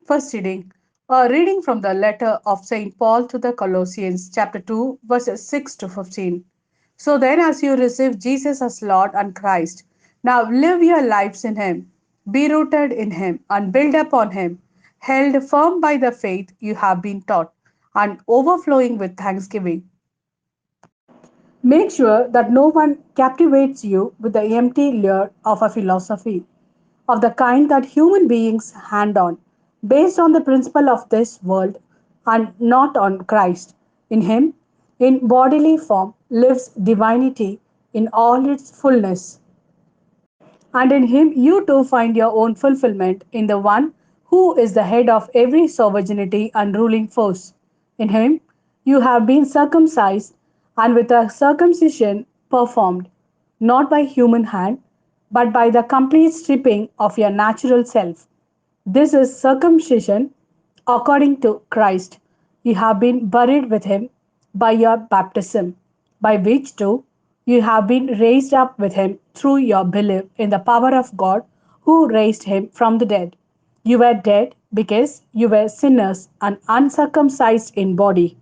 First reading. A reading from the letter of St. Paul to the Colossians, chapter 2, verses 6 to 15. So then, as you receive Jesus as Lord and Christ, now live your lives in Him. Be rooted in Him and build upon Him, held firm by the faith you have been taught, and overflowing with thanksgiving. Make sure that no one captivates you with the empty lure of a philosophy of the kind that human beings hand on, based on the principle of this world and not on Christ. In Him, in bodily form, lives divinity in all its fullness. And in Him, you too find your own fulfillment in the one who is the head of every sovereignty and ruling force. In Him, you have been circumcised, and with a circumcision performed, not by human hand, but by the complete stripping of your natural self. This is circumcision according to Christ. You have been buried with him by your baptism, by which too you have been raised up with him through your belief in the power of God who raised him from the dead. You were dead because you were sinners and uncircumcised in body.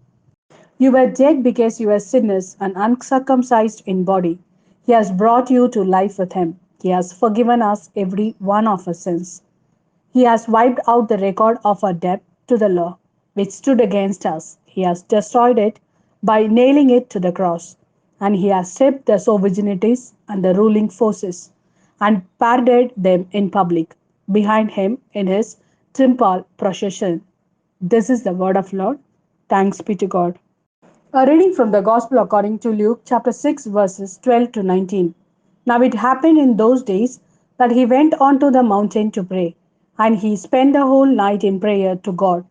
You were dead because you were sinners and uncircumcised in body. He has brought you to life with him. He has forgiven us every one of our sins. He has wiped out the record of our debt to the law, which stood against us. He has destroyed it by nailing it to the cross. And he has stripped the sovereignties and the ruling forces and paraded them in public behind him in his triumphal procession. This is the word of Lord. Thanks be to God. A reading from the Gospel according to Luke, chapter 6, verses 12 to 19. Now it happened in those days that he went on to the mountain to pray, and he spent the whole night in prayer to God.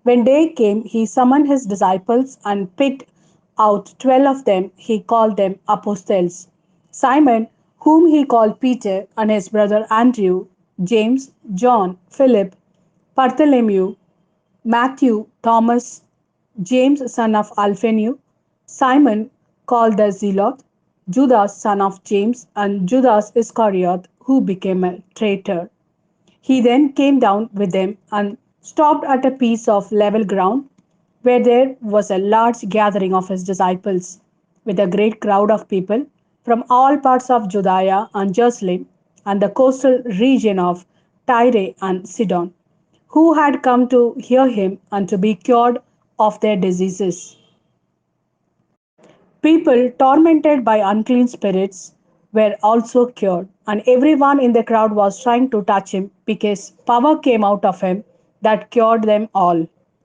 When day came, he summoned his disciples and picked out 12 of them. He called them apostles: Simon, whom he called Peter, and his brother Andrew, James, John, Philip, Bartholomew, Matthew, Thomas, James son of Alphaeus, Simon called the Zealot, Judas son of James, and Judas Iscariot, who became a traitor. He then came down with them and stopped at a piece of level ground where there was a large gathering of his disciples, with a great crowd of people from all parts of Judea and Jerusalem and the coastal region of Tyre and Sidon, who had come to hear him and to be cured of their diseases. People tormented by unclean spirits were also cured, and everyone in the crowd was trying to touch him because power came out of him that cured them all.